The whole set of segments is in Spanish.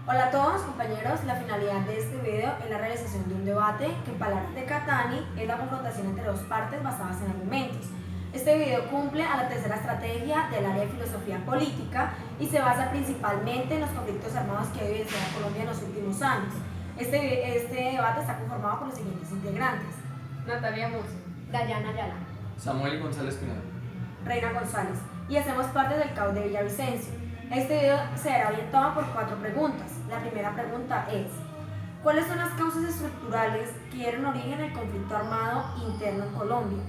Hola a todos compañeros, la finalidad de este video es la realización de un debate que en palabras de Catani es la confrontación entre dos partes basadas en argumentos. Este video cumple a la tercera estrategia del área de filosofía política y se basa principalmente en los conflictos armados que ha vivido Colombia en los últimos años. Este debate está conformado por los siguientes integrantes: Natalia Murcia, Dayana Ayala, Samuel González Pineda, Reina González, y hacemos parte del CAU de Villavicencio. Este video será orientado por 4 preguntas. La primera pregunta es: ¿cuáles son las causas estructurales que dieron origen al conflicto armado interno en Colombia?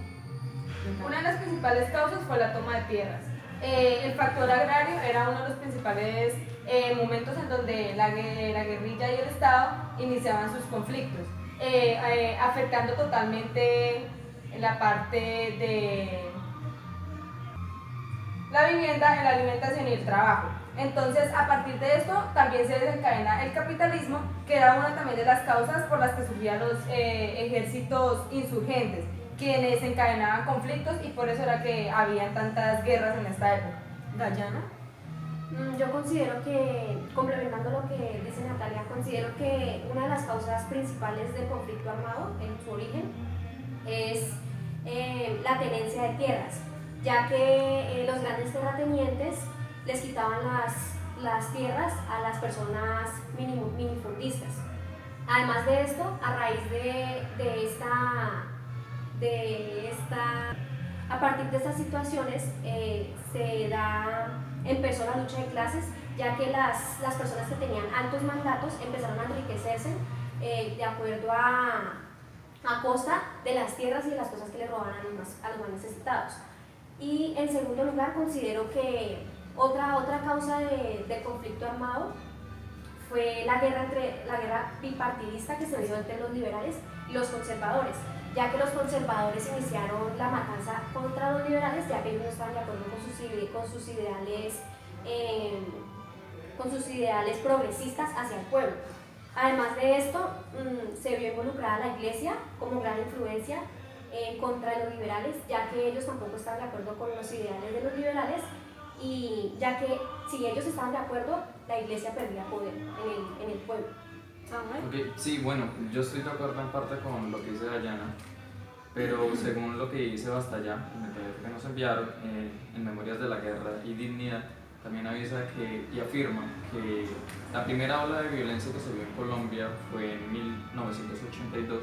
una de las principales causas fue la toma de tierras. El factor agrario era uno de los principales momentos en donde la guerrilla y el Estado iniciaban sus conflictos, afectando totalmente la parte de la vivienda, la alimentación y el trabajo. Entonces, a partir de esto, también se desencadena el capitalismo, que era una también de las causas por las que surgían los ejércitos insurgentes, quienes encadenaban conflictos, y por eso era que habían tantas guerras en esta época. Dayana. Yo considero que, complementando lo que dice Natalia, considero que una de las causas principales del conflicto armado en su origen es la tenencia de tierras, ya que los grandes terratenientes les quitaban las tierras a las personas minifundistas. Además de esto, a raíz a partir de estas situaciones empezó la lucha de clases, ya que las personas que tenían altos mandatos empezaron a enriquecerse de acuerdo a costa de las tierras y de las cosas que le robaban a los más necesitados. Y en segundo lugar, considero que otra causa del conflicto armado fue la guerra bipartidista que se dio entre los liberales y los conservadores, ya que los conservadores iniciaron la matanza contra los liberales, ya que ellos no estaban de acuerdo con sus ideales progresistas hacia el pueblo. Además de esto, se vio involucrada la Iglesia como gran influencia contra los liberales, ya que ellos tampoco estaban de acuerdo con los ideales de los liberales, y ya que si ellos estaban de acuerdo, la Iglesia perdía poder en el pueblo. Okay, sí, bueno, yo estoy de acuerdo en parte con lo que dice Dayana, pero según lo que dice Bastallá, en el PDF que nos enviaron, en Memorias de la Guerra y Dignidad, también avisa y afirma que la primera ola de violencia que se vio en Colombia fue en 1982,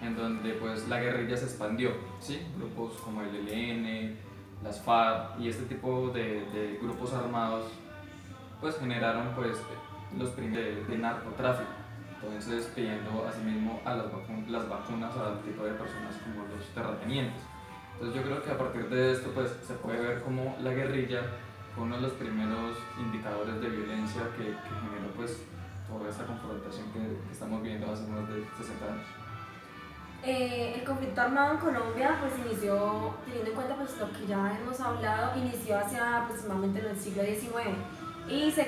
en donde pues la guerrilla se expandió, ¿sí? Grupos como el ELN, las FARC y este tipo de grupos armados pues generaron pues los primeros de narcotráfico, entonces pidiendo asimismo a las vacunas al tipo de personas como los terratenientes. Entonces yo creo que a partir de esto pues se puede ver como la guerrilla fue uno de los primeros indicadores de violencia que generó pues toda esta confrontación que estamos viendo hace más de 60 años. El conflicto armado en Colombia pues inició, teniendo en cuenta pues lo que ya hemos hablado, inició hacia aproximadamente en el siglo XIX y se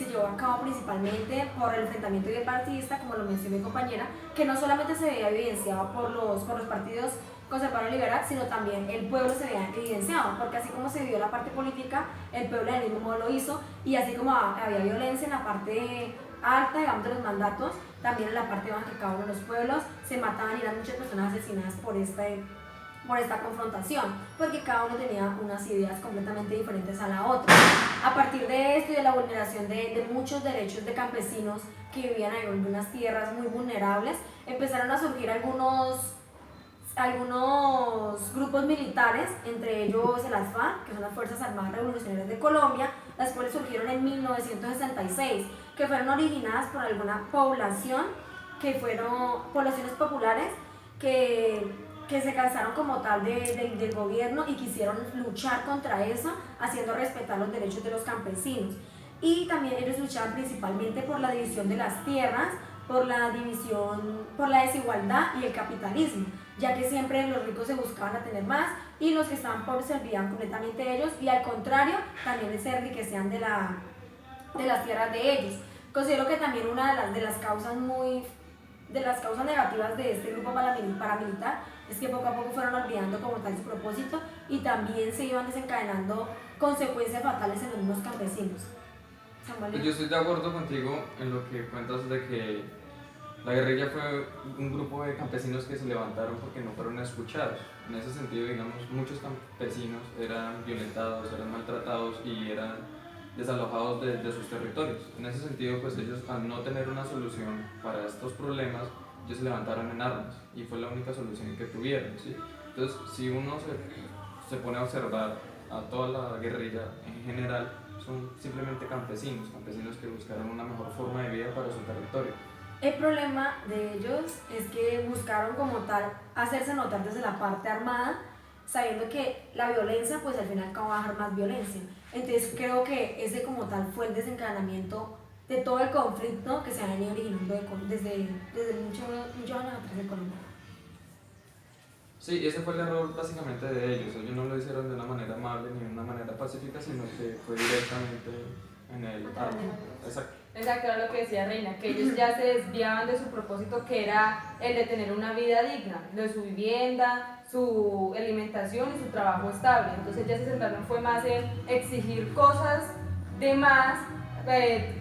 llevó a cabo principalmente por el enfrentamiento bipartidista, como lo mencionó mi compañera, que no solamente se veía evidenciado por los partidos conservador y liberal, sino también el pueblo se veía evidenciado, porque así como se vivió la parte política, el pueblo del mismo modo lo hizo, y así como había violencia en la parte alta, digamos, de los mandatos, también en la parte baja, que cada uno de los pueblos se mataban y eran muchas personas asesinadas por esta confrontación, porque cada uno tenía unas ideas completamente diferentes a la otra. A partir de esto y de la vulneración de muchos derechos de campesinos que vivían en unas tierras muy vulnerables, empezaron a surgir algunos grupos militares, entre ellos el FARC, que son las Fuerzas Armadas Revolucionarias de Colombia, las cuales surgieron en 1966, que fueron originadas por alguna población, que fueron poblaciones populares que se cansaron como tal del gobierno y quisieron luchar contra eso, haciendo respetar los derechos de los campesinos. Y también ellos luchaban principalmente por la división de las tierras, por la desigualdad y el capitalismo, ya que siempre los ricos se buscaban a tener más y los que estaban pobres se olvidaban completamente de ellos, y al contrario, también se enriquecían de las tierras de ellos. Considero que también una de las causas negativas de este grupo paramilitar es que poco a poco fueron olvidando como tal su propósito, y también se iban desencadenando consecuencias fatales en los mismos campesinos. Samuel. Pues yo estoy de acuerdo contigo en lo que cuentas de que la guerrilla fue un grupo de campesinos que se levantaron porque no fueron escuchados. En ese sentido, digamos, muchos campesinos eran violentados, eran maltratados y eran desalojados de sus territorios. En ese sentido, pues ellos, al no tener una solución para estos problemas, ellos se levantaron en armas y fue la única solución que tuvieron, ¿sí? Entonces, si uno se pone a observar a toda la guerrilla en general, son simplemente campesinos que buscaron una mejor forma de vida para su territorio. El problema de ellos es que buscaron como tal hacerse notar desde la parte armada, sabiendo que la violencia pues al final va a dejar más violencia. Entonces creo que ese como tal fue el desencadenamiento de todo el conflicto que se ha venido originando desde muchos años atrás en Colombia. Sí, ese fue el error básicamente de ellos. Ellos no lo hicieron de una manera amable ni de una manera pacífica, sino que fue directamente en el arma. Exacto. Exacto, era lo que decía Reina, que ellos ya se desviaban de su propósito, que era el de tener una vida digna, de su vivienda, su alimentación y su trabajo estable. Entonces ya se centraron fue más en exigir cosas de más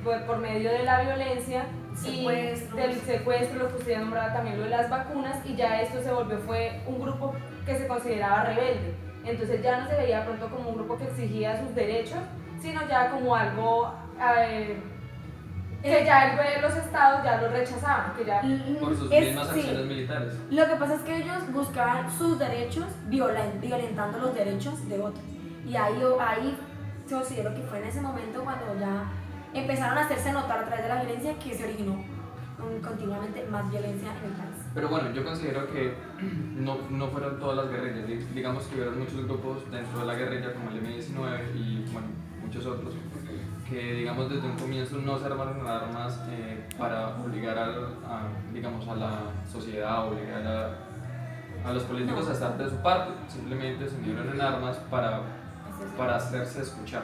por medio de la violencia y del secuestro, lo que usted nombraba también lo de las vacunas, y ya esto se volvió fue un grupo que se consideraba rebelde. Entonces ya no se veía pronto como un grupo que exigía sus derechos, sino ya como algo que ya los estados ya lo rechazaban, que ya por sus mismas acciones militares. Lo que pasa es que ellos buscaban sus derechos violentando los derechos de otros. Y ahí yo considero que fue en ese momento cuando ya empezaron a hacerse notar a través de la violencia que se originó continuamente más violencia en el país. Pero bueno, yo considero que no fueron todas las guerrillas. Digamos que hubieron muchos grupos dentro de la guerrilla como el M-19 y bueno, muchos otros que digamos desde un comienzo no se armaron armas para obligar digamos, a la sociedad, obligar a los políticos a estar de su parte, simplemente se unieron en armas para hacerse escuchar.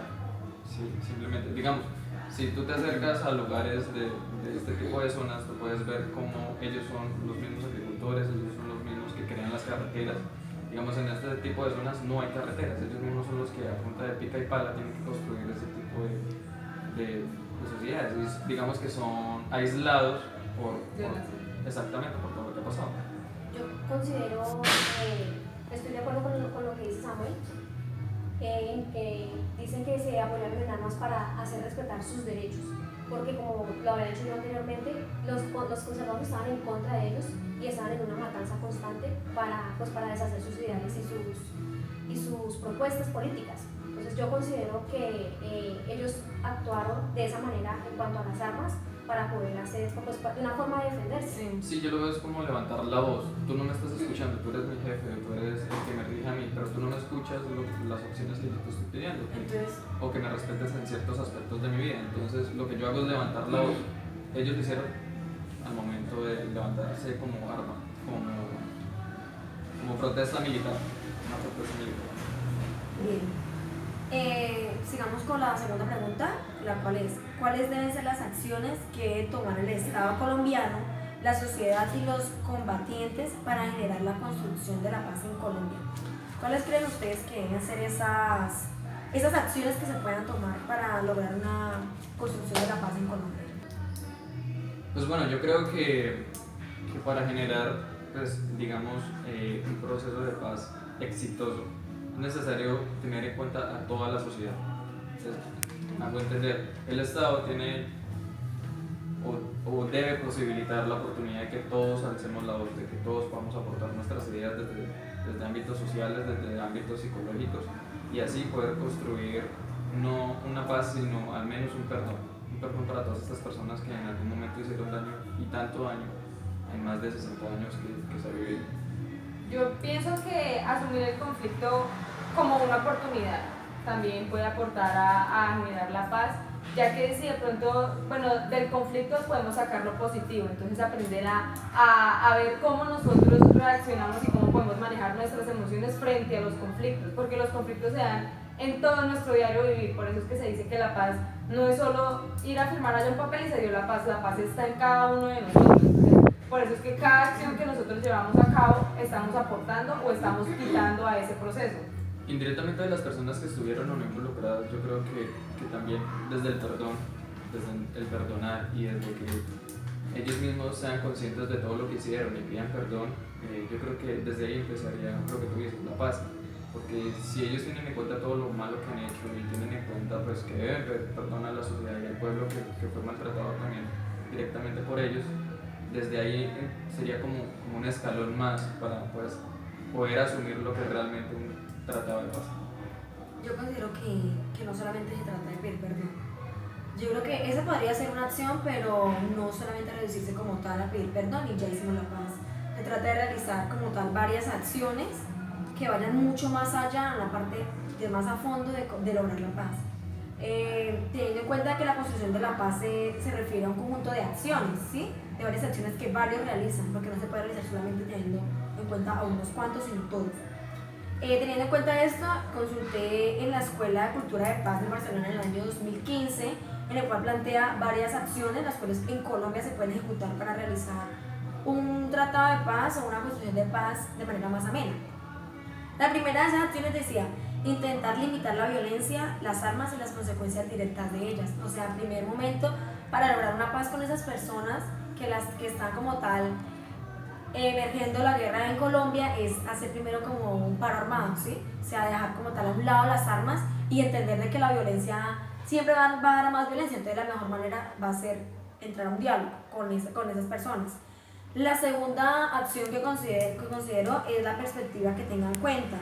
Sí, simplemente, digamos, si tú te acercas a lugares de este tipo de zonas, tú puedes ver cómo ellos son los mismos agricultores, ellos son los mismos que crean las carreteras. Digamos, en este tipo de zonas no hay carreteras, ellos mismos son los que a punta de pica y pala tienen que construir ese tipo de sociedades. Digamos que son aislados exactamente por todo lo que ha pasado. Yo considero, estoy de acuerdo con lo que dice Samuel, que dicen que se apoyaron en armas para hacer respetar sus derechos, porque como lo había dicho yo anteriormente, los conservadores estaban en contra de ellos y estaban en una matanza constante para deshacer sus ideales y sus propuestas políticas. Entonces yo considero que ellos actuaron de esa manera en cuanto a las armas para poder hacer pues, una forma de defenderse. Sí, yo lo veo es como levantar la voz. Tú no me estás escuchando, tú eres mi jefe, tú eres el que me rige a mí, pero tú no me escuchas las opciones que yo te estoy pidiendo. Entonces, o que me respetes en ciertos aspectos de mi vida. Entonces lo que yo hago es levantar la voz. Ellos lo hicieron al momento de levantarse como arma, como protesta militar, una protesta militar. bien. Sigamos con la segunda pregunta, la cual es: ¿cuáles deben ser las acciones que debe tomar el Estado colombiano, la sociedad y los combatientes para generar la construcción de la paz en Colombia? ¿Cuáles creen ustedes que deben ser esas acciones que se puedan tomar para lograr una construcción de la paz en Colombia? Pues bueno, yo creo que para generar, pues, digamos, un proceso de paz exitoso, es necesario tener en cuenta a toda la sociedad. Hago entender, el Estado tiene o debe posibilitar la oportunidad de que todos alcemos la voz, de que todos podamos aportar nuestras ideas desde ámbitos sociales, desde ámbitos psicológicos, y así poder construir no una paz, sino al menos un perdón para todas estas personas que en algún momento hicieron daño, y tanto daño en más de 60 años que se ha vivido. Yo pienso que asumir el conflicto como una oportunidad también puede aportar a generar la paz, ya que si de pronto, bueno, del conflicto podemos sacar lo positivo, entonces aprender a ver cómo nosotros reaccionamos y cómo podemos manejar nuestras emociones frente a los conflictos, porque los conflictos se dan en todo nuestro diario vivir. Por eso es que se dice que la paz no es solo ir a firmar allá un papel y se dio la paz está en cada uno de nosotros. Por eso es que cada acción que nosotros llevamos a cabo estamos aportando o estamos quitando a ese proceso. Indirectamente de las personas que estuvieron o no involucradas, yo creo que también desde el perdón desde el perdonar y desde que ellos mismos sean conscientes de todo lo que hicieron y pidan perdón, yo creo que desde ahí empezaría lo que tú dices, la paz. Porque si ellos tienen en cuenta todo lo malo que han hecho y tienen en cuenta pues, que deben perdonar a la sociedad y al pueblo que fue maltratado también directamente por ellos, desde ahí sería como un escalón más para pues, poder asumir lo que es realmente un tratado de paz. Yo considero que no solamente se trata de pedir perdón. Yo creo que esa podría ser una acción, pero no solamente reducirse como tal a pedir perdón y ya hicimos la paz. Se trata de realizar como tal varias acciones que vayan mucho más allá, en la parte de más a fondo de lograr la paz. Teniendo en cuenta que la construcción de la paz se refiere a un conjunto de acciones, ¿sí? De varias acciones que varios realizan, porque no se puede realizar solamente teniendo en cuenta a unos cuantos, sino todos. Teniendo en cuenta esto, consulté en la Escuela de Cultura de Paz de Barcelona en el año 2015, en el cual plantea varias acciones, las cuales en Colombia se pueden ejecutar para realizar un tratado de paz o una construcción de paz de manera más amena. La primera de esas acciones decía, intentar limitar la violencia, las armas y las consecuencias directas de ellas. O sea, primer momento para lograr una paz con esas personas que están como tal emergiendo la guerra en Colombia es hacer primero como un paro armado, ¿sí? O sea, dejar como tal a un lado las armas y entender de que la violencia siempre va a dar a más violencia, entonces la mejor manera va a ser entrar a un diálogo con esas personas. La segunda acción que considero es la perspectiva que tengan en cuenta.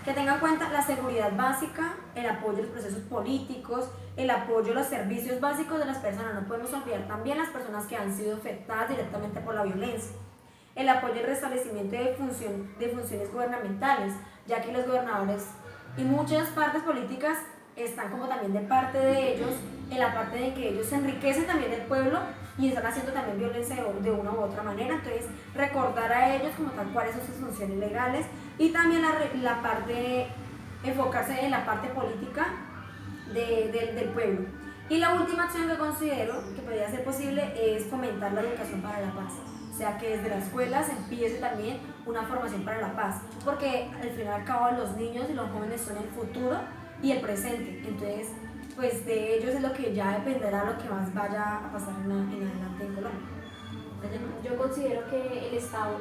Que tengan en cuenta la seguridad básica, el apoyo a los procesos políticos, el apoyo a los servicios básicos de las personas. No podemos olvidar también las personas que han sido afectadas directamente por la violencia. El apoyo al restablecimiento de funciones gubernamentales, ya que los gobernadores y muchas partes políticas están como también de parte de ellos, en la parte de que ellos se enriquecen también del pueblo y están haciendo también violencia de una u otra manera. Entonces, recordar a ellos como tal cuáles son sus funciones legales y también la parte, enfocarse en la parte política del pueblo. Y la última acción que considero que podría ser posible es fomentar la educación para la paz. O sea, que desde las escuelas empiece también una formación para la paz, porque al fin y al cabo los niños y los jóvenes son el futuro y el presente. Entonces, pues de ellos es lo que ya dependerá lo que más vaya a pasar en adelante en Colombia. Yo considero que el Estado,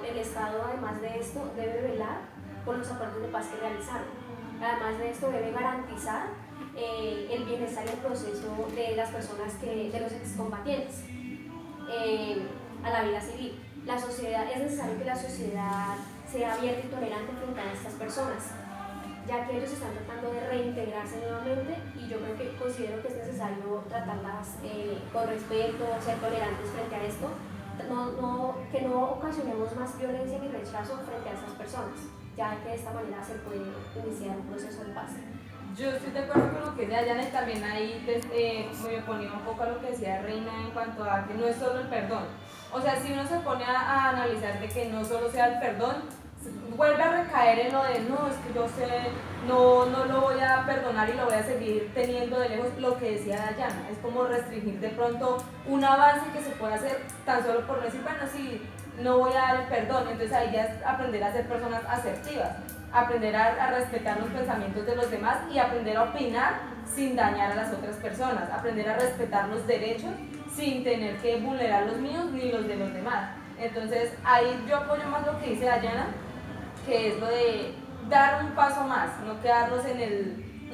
además de esto, debe velar por los acuerdos de paz que realizaron. Además de esto, debe garantizar el bienestar y el proceso de las personas, de los excombatientes a la vida civil. Es necesario que la sociedad sea abierta y tolerante frente a estas personas, ya que ellos están tratando de reintegrarse nuevamente y yo considero que es necesario tratarlas con respeto, ser tolerantes frente a esto, que no ocasionemos más violencia ni rechazo frente a esas personas, ya que de esta manera se puede iniciar un proceso de paz. Yo estoy de acuerdo con lo que decía Yana y también ahí me ponía un poco a lo que decía Reina en cuanto a que no es solo el perdón. O sea, si uno se pone a analizar de que no solo sea el perdón, vuelve a recaer en lo de no, es que yo sé, no lo voy a perdonar y lo voy a seguir teniendo de lejos, lo que decía Dayana, es como restringir de pronto un avance que se puede hacer tan solo por no decir, bueno, sí, no voy a dar el perdón, entonces ahí ya es aprender a ser personas asertivas, aprender a respetar los pensamientos de los demás y aprender a opinar sin dañar a las otras personas, aprender a respetar los derechos sin tener que vulnerar los míos ni los de los demás. Entonces ahí yo apoyo más lo que dice Dayana, que es lo de dar un paso más, no quedarnos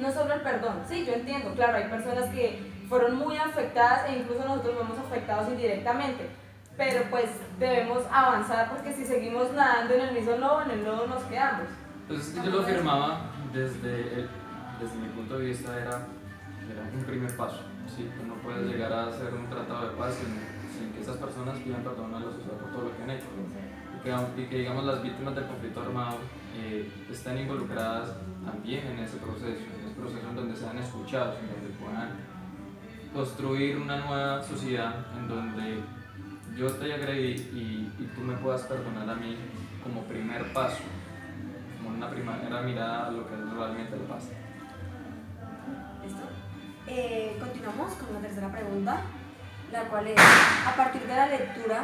no solo el perdón. Sí, yo entiendo, claro, hay personas que fueron muy afectadas e incluso nosotros fuimos afectados indirectamente, pero pues debemos avanzar porque si seguimos nadando en el mismo lodo, en el lodo nos quedamos. Pues yo lo afirmaba desde mi punto de vista era un primer paso. ¿Sí? Tú no puedes llegar a hacer un tratado de paz sin que esas personas pidan perdón a la sociedad por todo lo que han hecho. Y que digamos las víctimas del conflicto armado están involucradas también en ese proceso en donde sean escuchados, en donde puedan construir una nueva sociedad en donde yo te agredí y tú me puedas perdonar a mí como primer paso, como una primera mirada a lo que es realmente la paz. ¿Listo? Continuamos con la tercera pregunta, la cual es, a partir de la lectura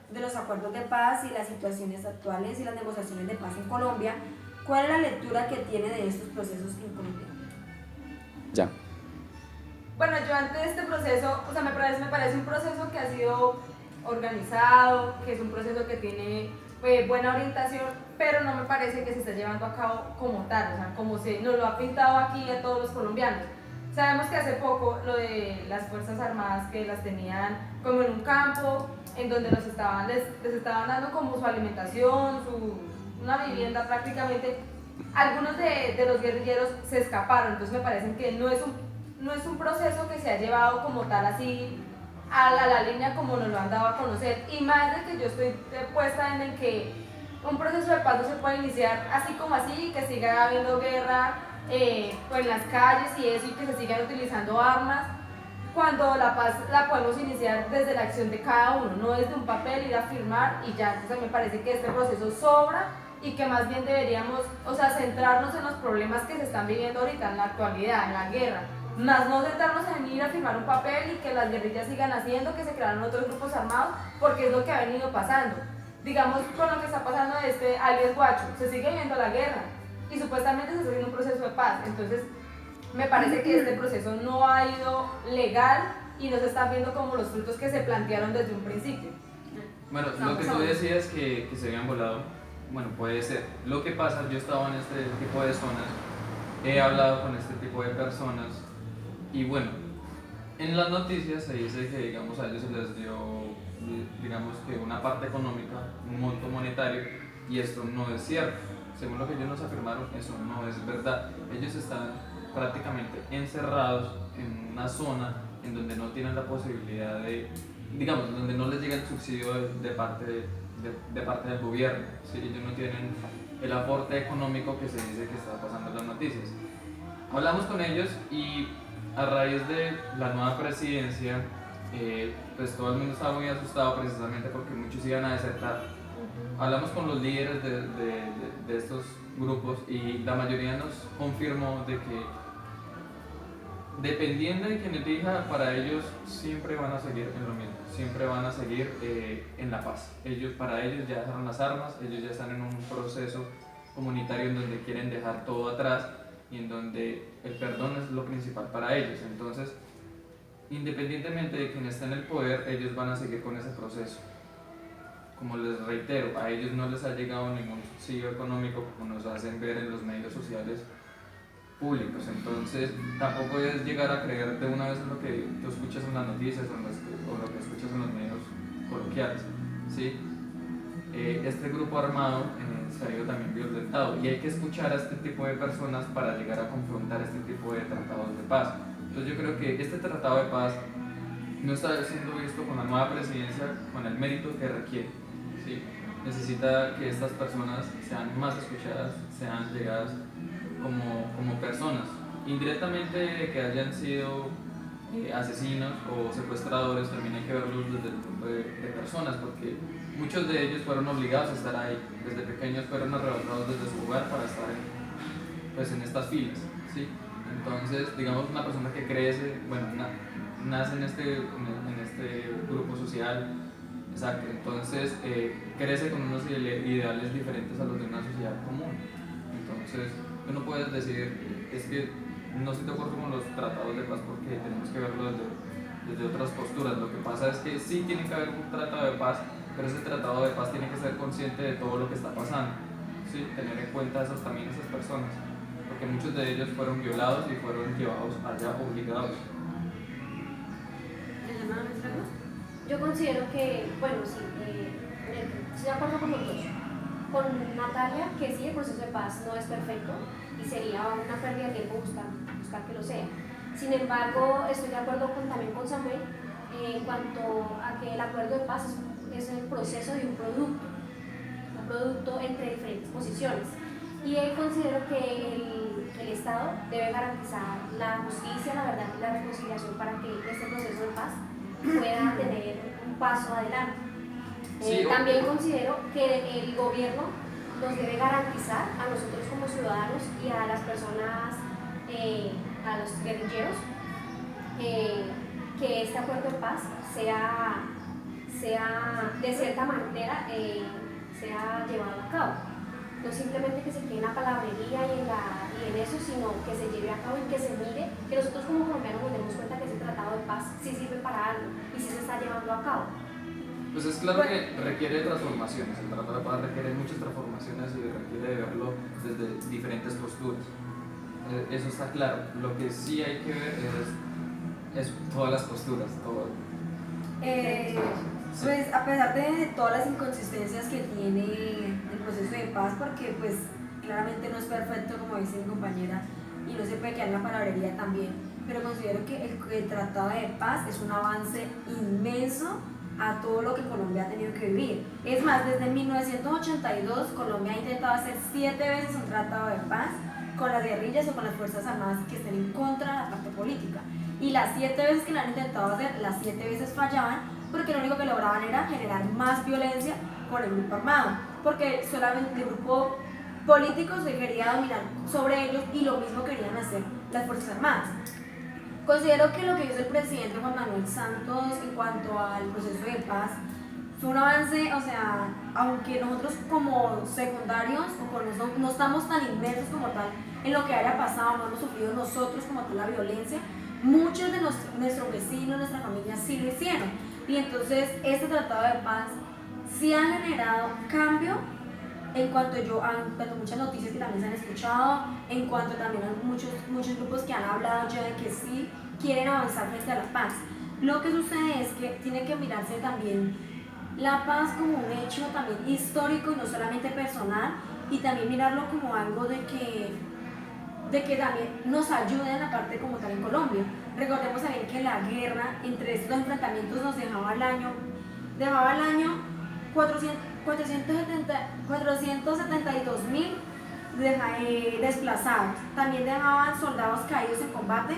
de los acuerdos de paz y las situaciones actuales y las negociaciones de paz en Colombia, ¿cuál es la lectura que tiene de estos procesos en Colombia? Ya. Bueno, yo ante este proceso, o sea, me parece un proceso que ha sido organizado, que es un proceso que tiene buena orientación, pero no me parece que se esté llevando a cabo como tal, o sea, como se nos lo ha pintado aquí a todos los colombianos. Sabemos que hace poco lo de las Fuerzas Armadas que las tenían como en un campo, en donde les estaban dando como su alimentación, una vivienda prácticamente. Algunos de los guerrilleros se escaparon, entonces me parece que no es un proceso que se ha llevado como tal así a la línea como nos lo han dado a conocer, y más de que yo estoy puesta en el que un proceso de paz no se puede iniciar así como así, que siga habiendo guerra pues en las calles y eso, y que se sigan utilizando armas, cuando la paz la podemos iniciar desde la acción de cada uno, no desde un papel ir a firmar y ya. Entonces me parece que este proceso sobra y que más bien deberíamos, o sea, centrarnos en los problemas que se están viviendo ahorita en la actualidad, en la guerra, más no centrarnos en ir a firmar un papel y que las guerrillas sigan haciendo, que se crearon otros grupos armados, porque es lo que ha venido pasando. Digamos, con lo que está pasando de este alias Guacho, se sigue viendo la guerra y supuestamente se está haciendo un proceso de paz. Entonces me parece que este proceso no ha ido legal y no se están viendo como los frutos que se plantearon desde un principio. Bueno, lo que tú decías que se habían volado, bueno, puede ser. Lo que pasa, yo he estado en este tipo de zonas, he hablado con este tipo de personas y bueno, en las noticias se dice que, digamos, a ellos se les dio, digamos, que una parte económica, un monto monetario, y esto no es cierto. Según lo que ellos nos afirmaron, eso no es verdad. Ellos están prácticamente encerrados en una zona en donde no tienen la posibilidad de, digamos, donde no les llega el subsidio de parte del gobierno, ¿sí? Ellos no tienen el aporte económico que se dice que está pasando en las noticias. Hablamos con ellos y a raíz de la nueva presidencia, pues todo el mundo estaba muy asustado precisamente porque muchos iban a desertar. Hablamos con los líderes de estos grupos y la mayoría nos confirmó de que dependiendo de quien elija, para ellos siempre van a seguir en lo mismo, siempre van a seguir en la paz. Para ellos ya dejaron las armas, ellos ya están en un proceso comunitario en donde quieren dejar todo atrás y en donde el perdón es lo principal para ellos. Entonces, independientemente de quien esté en el poder, ellos van a seguir con ese proceso. Como les reitero, a ellos no les ha llegado ningún subsidio económico como nos hacen ver en los medios sociales públicos. Entonces, tampoco es llegar a creer de una vez en lo que tú escuchas en las noticias o lo que escuchas en los medios coloquiales, ¿sí? Este grupo armado se ha ido también violentado y hay que escuchar a este tipo de personas para llegar a confrontar este tipo de tratados de paz. Entonces yo creo que este tratado de paz no está siendo visto con la nueva presidencia con el mérito que requiere, ¿sí? Necesita que estas personas sean más escuchadas, sean llegadas como personas, indirectamente que hayan sido asesinos o secuestradores. También hay que verlos desde el punto de personas, porque muchos de ellos fueron obligados a estar ahí, desde pequeños fueron arrebatados desde su hogar para estar en estas filas, ¿sí? Entonces, digamos, una persona que crece, bueno, nace en este grupo social, exacto, entonces crece con unos ideales diferentes a los de una sociedad común. Entonces, tú no puedes decir, es que no estoy de acuerdo con los tratados de paz porque tenemos que verlo desde otras posturas. Lo que pasa es que sí tiene que haber un tratado de paz, pero ese tratado de paz tiene que ser consciente de todo lo que está pasando, ¿sí? Tener en cuenta también esas personas, porque muchos de ellos fueron violados y fueron llevados allá obligados. Yo considero que, bueno, sí, estoy de acuerdo con los dos. Con Natalia, que sí, el proceso de paz no es perfecto y sería una pérdida de tiempo buscar que lo sea. Sin embargo, estoy de acuerdo también con Samuel en cuanto a que el acuerdo de paz es el proceso de un producto entre diferentes posiciones. Y considero que el Estado debe garantizar la justicia, la verdad y la reconciliación para que este proceso de paz pueda tener un paso adelante. Sí, también considero que el gobierno nos debe garantizar a nosotros como ciudadanos y a las personas, a los guerrilleros, que este acuerdo de paz sea de cierta manera sea llevado a cabo. No simplemente que se quede en la palabrería y y en eso, sino que se lleve a cabo y que se mire, que nosotros como colombianos nos demos cuenta que ese tratado de paz sí sirve para algo y sí se está llevando a cabo. Pues es claro que requiere transformaciones, el tratado de paz requiere muchas transformaciones y requiere de verlo desde diferentes posturas. Eso está claro. Lo que sí hay que ver es todas las posturas, todo. Pues a pesar de todas las inconsistencias que tiene el proceso de paz, porque pues claramente no es perfecto como dice mi compañera y no se puede quedar en la palabrería también, pero considero que el tratado de paz es un avance inmenso a todo lo que Colombia ha tenido que vivir. Es más, desde 1982 Colombia ha intentado hacer 7 veces un tratado de paz con las guerrillas o con las fuerzas armadas que estén en contra de la parte política. Y las 7 veces que lo han intentado hacer, las 7 veces fallaban porque lo único que lograban era generar más violencia con el grupo armado, porque solamente el grupo político se quería dominar sobre ellos y lo mismo querían hacer las fuerzas armadas. Considero que lo que hizo el presidente Juan Manuel Santos en cuanto al proceso de paz fue un avance, o sea, aunque nosotros como secundarios o con eso no estamos tan inmersos como tal en lo que haya pasado, no hemos sufrido nosotros como tal la violencia, muchos de nuestros vecinos, nuestra familia sí lo hicieron. Y entonces este tratado de paz sí ha generado cambio en cuanto a muchas noticias que también se han escuchado, en cuanto también a muchos grupos que han hablado ya de que sí quieren avanzar frente a la paz. Lo que sucede es que tiene que mirarse también la paz como un hecho también histórico y no solamente personal, y también mirarlo como algo de que también nos ayude en la parte como tal en Colombia. Recordemos también que la guerra entre estos enfrentamientos nos dejaba al año 472.000 desplazados. También dejaban soldados caídos en combate,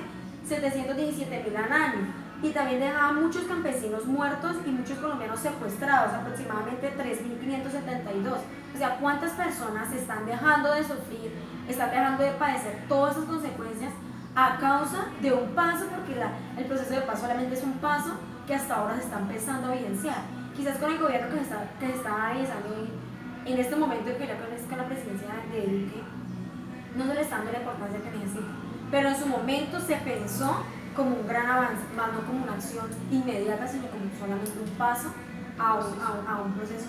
717.000 al año. Y también dejaban muchos campesinos muertos y muchos colombianos secuestrados, aproximadamente 3.572. O sea, ¿cuántas personas están dejando de sufrir, están dejando de padecer todas esas consecuencias a causa de un paso? Porque el proceso de paz solamente es un paso que hasta ahora se está empezando a evidenciar. Quizás con el gobierno que se está realizando en este momento, que ya con la presidencia de Duque, no se le está dando la importancia que necesita. Pero en su momento se pensó como un gran avance, más no como una acción inmediata, sino como solamente un paso a un proceso,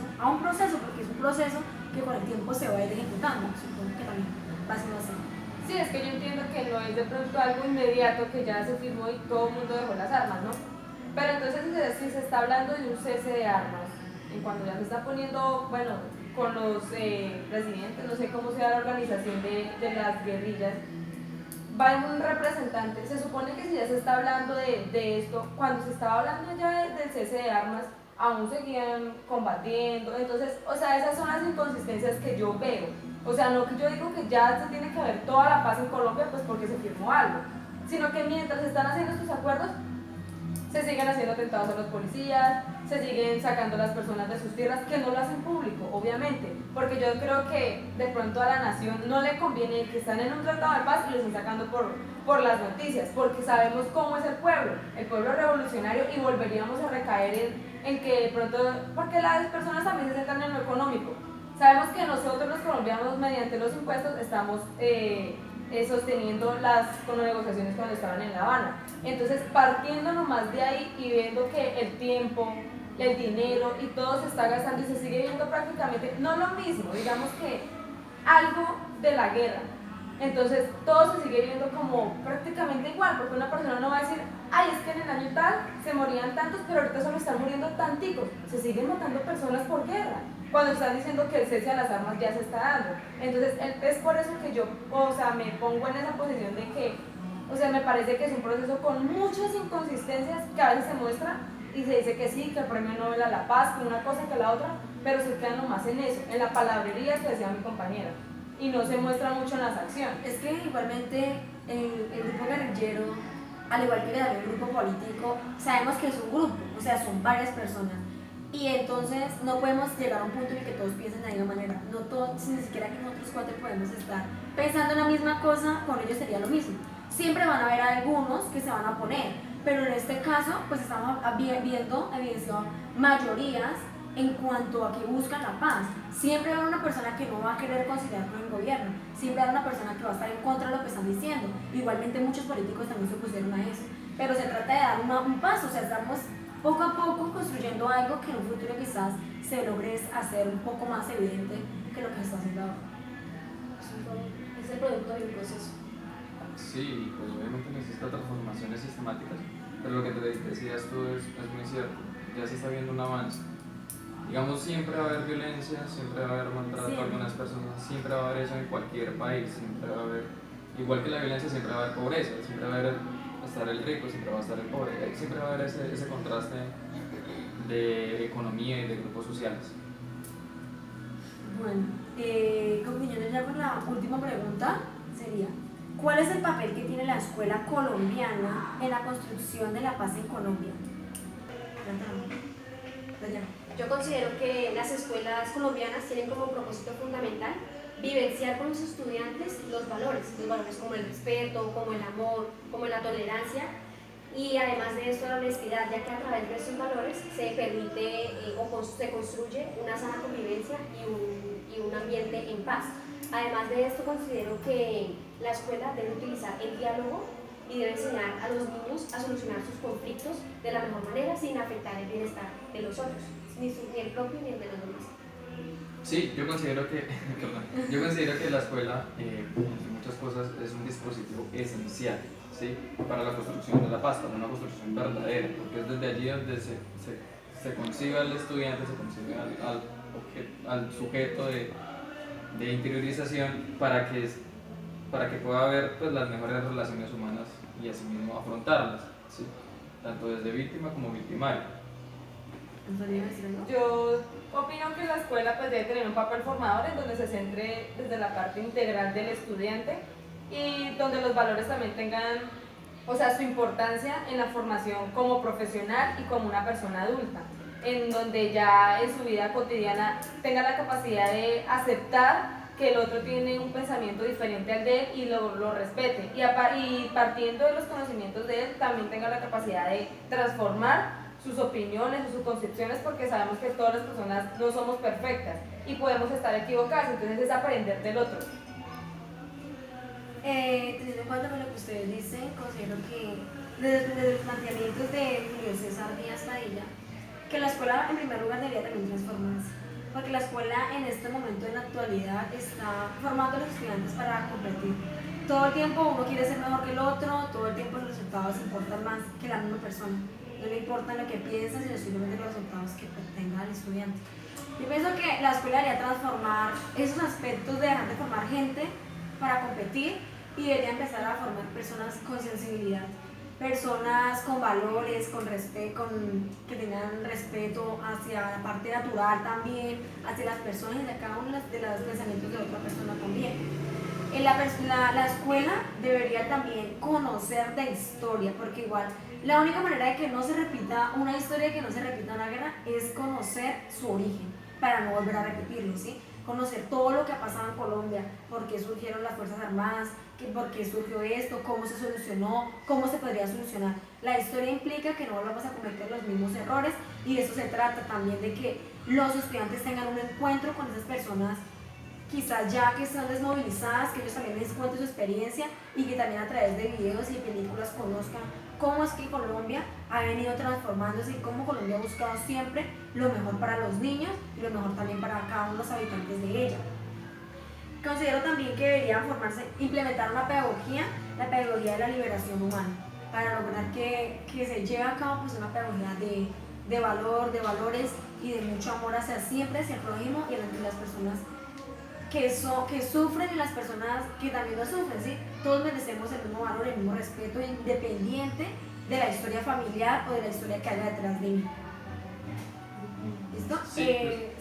porque es un proceso que con el tiempo se va a ir ejecutando. Supongo que también va a ser así. Sí, es que yo entiendo que no es de pronto algo inmediato que ya se firmó y todo el mundo dejó las armas, ¿no? Pero entonces si se está hablando de un cese de armas, en cuanto ya se está poniendo, bueno, con los presidentes, no sé cómo sea la organización de las guerrillas, va un representante, se supone que si ya se está hablando de esto, cuando se estaba hablando ya del cese de armas, aún seguían combatiendo. Entonces, o sea, esas son las inconsistencias que yo veo. O sea, no que yo digo que ya se tiene que haber toda la paz en Colombia pues porque se firmó algo, sino que mientras se están haciendo estos acuerdos, se siguen haciendo atentados a los policías, se siguen sacando a las personas de sus tierras, que no lo hacen público, obviamente, porque yo creo que de pronto a la nación no le conviene que están en un tratado de paz y lo están sacando por las noticias, porque sabemos cómo es el pueblo revolucionario, y volveríamos a recaer en que de pronto, porque las personas también se centran en lo económico. Sabemos que nosotros los colombianos mediante los impuestos estamos sosteniendo las negociaciones cuando estaban en La Habana. Entonces, partiendo nomás de ahí y viendo que el tiempo, el dinero y todo se está gastando y se sigue viendo prácticamente no lo mismo, digamos que algo de la guerra. Entonces, todo se sigue viendo como prácticamente igual, porque una persona no va a decir, ay, es que en el año tal se morían tantos, pero ahorita solo están muriendo tanticos. Se siguen matando personas por guerra, cuando están diciendo que el cese a las armas ya se está dando. Entonces, es por eso que yo, o sea, me pongo en esa posición de que, o sea, me parece que es un proceso con muchas inconsistencias que a veces se muestran y se dice que sí, que el premio Nobel a la paz, que una cosa que la otra, pero se quedan nomás en eso, en la palabrería que decía mi compañera, y no se muestra mucho en las acciones. Es que igualmente el grupo guerrillero, al igual que el grupo político, sabemos que es un grupo, o sea, son varias personas. Y entonces no podemos llegar a un punto en el que todos piensen de la misma manera. No todos, ni siquiera que nosotros 4 podemos estar pensando en la misma cosa, con ellos sería lo mismo. Siempre van a haber algunos que se van a oponer, pero en este caso, pues estamos viendo evidenciado mayorías en cuanto a que buscan la paz. Siempre va a haber una persona que no va a querer conciliar con el gobierno, siempre va a haber una persona que va a estar en contra de lo que están diciendo. Igualmente muchos políticos también se opusieron a eso, pero se trata de dar un paso, o sea, estamos poco a poco construyendo algo que en un futuro quizás se logre hacer un poco más evidente que lo que se está haciendo ahora. Es el producto de un proceso. Sí, pues obviamente necesita transformaciones sistemáticas, pero lo que te decías tú es muy cierto, ya se está viendo un avance. Digamos, siempre va a haber violencia, siempre va a haber maltrato a algunas personas, siempre va a haber eso en cualquier país, siempre va a haber, igual que la violencia, siempre va a haber pobreza, siempre va a haber estar el rico, siempre va a estar el pobre, siempre va a haber ese contraste de economía y de grupos sociales. Bueno, concluyendo ya con la última pregunta, sería, ¿cuál es el papel que tiene la escuela colombiana en la construcción de la paz en Colombia? Yo considero que las escuelas colombianas tienen como propósito fundamental vivenciar con los estudiantes los valores como el respeto, como el amor, como la tolerancia y además de esto la honestidad, ya que a través de estos valores se permite o se construye una sana convivencia y un ambiente en paz. Además de esto considero que la escuela debe utilizar el diálogo y debe enseñar a los niños a solucionar sus conflictos de la mejor manera sin afectar el bienestar de los otros, ni el propio ni el de los demás. Sí, yo considero que, la escuela, entre muchas cosas, es un dispositivo esencial, ¿sí?, para la construcción de la paz, para una construcción verdadera, porque es desde allí donde se consigue al estudiante, se consigue al sujeto de interiorización para que pueda haber pues, las mejores relaciones humanas y asimismo afrontarlas, ¿sí?, tanto desde víctima como victimario. Yo opino que la escuela pues, debe tener un papel formador en donde se centre desde la parte integral del estudiante y donde los valores también tengan, o sea, su importancia en la formación como profesional y como una persona adulta, en donde ya en su vida cotidiana tenga la capacidad de aceptar que el otro tiene un pensamiento diferente al de él y lo respete, y partiendo de los conocimientos de él también tenga la capacidad de transformar sus opiniones o sus concepciones, porque sabemos que todas las personas no somos perfectas y podemos estar equivocadas, entonces es aprender del otro. Teniendo en cuenta con lo que ustedes dicen, considero que desde los planteamientos de Julio César Díaz Padilla, que la escuela en primer lugar debería también transformarse, porque la escuela en este momento, en la actualidad, está formando a los estudiantes para competir. Todo el tiempo uno quiere ser mejor que el otro, todo el tiempo los resultados importan más que la misma persona. No le importa lo que piensa, sino simplemente los resultados que tenga el estudiante. Yo pienso que la escuela debería transformar esos aspectos de dejar de formar gente para competir y debería empezar a formar personas con sensibilidad, personas con valores, con respeto, que tengan respeto hacia la parte natural también, hacia las personas y de cada uno de los pensamientos de otra persona también. La escuela debería también conocer de historia, porque igual la única manera de que no se repita una historia, que no se repita una guerra, es conocer su origen, para no volver a repetirlo, ¿sí? Conocer todo lo que ha pasado en Colombia, por qué surgieron las Fuerzas Armadas, por qué surgió esto, cómo se solucionó, cómo se podría solucionar. La historia implica que no volvamos a cometer los mismos errores y de eso se trata también, de que los estudiantes tengan un encuentro con esas personas quizás ya que están desmovilizadas, que ellos también les cuenten su experiencia y que también a través de videos y películas conozcan cómo es que Colombia ha venido transformándose y cómo Colombia ha buscado siempre lo mejor para los niños y lo mejor también para cada uno de los habitantes de ella. Considero también que deberían implementar una pedagogía, la pedagogía de la liberación humana, para lograr que se lleve a cabo pues, una pedagogía de valor, de valores y de mucho amor siempre hacia el prójimo y hacia las personas que sufren y las personas que también lo sufren, ¿sí? Todos merecemos el mismo valor, el mismo respeto, independiente de la historia familiar o de la historia que haya detrás de mí. ¿Listo? Sí,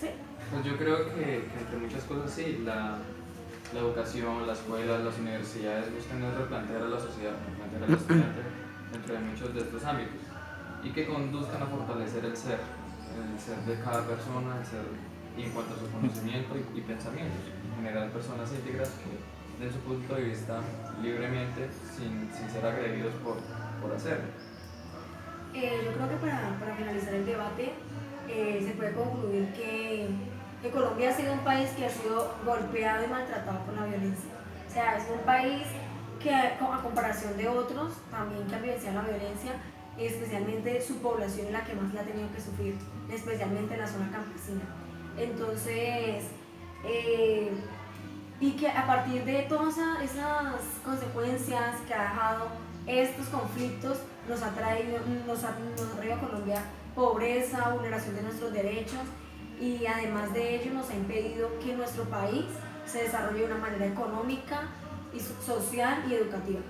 ¿sí? Pues yo creo que entre muchas cosas sí, la educación, la escuela, las universidades buscan replantear a la sociedad, replantear al estudiante dentro de muchos de estos ámbitos y que conduzcan a fortalecer el ser de cada persona, el ser y en cuanto a su conocimiento y pensamientos, generar personas íntegras que den su punto de vista libremente sin ser agredidos por hacerlo. Yo creo que para finalizar el debate se puede concluir que Colombia ha sido un país que ha sido golpeado y maltratado por la violencia. O sea, es un país que a comparación de otros también que han vivenciado la violencia, especialmente su población es la que más la ha tenido que sufrir, especialmente en la zona campesina. Entonces, y que a partir de todas esas consecuencias que ha dejado estos conflictos, nos ha traído a Colombia pobreza, vulneración de nuestros derechos, y además de ello nos ha impedido que nuestro país se desarrolle de una manera económica, social y educativa.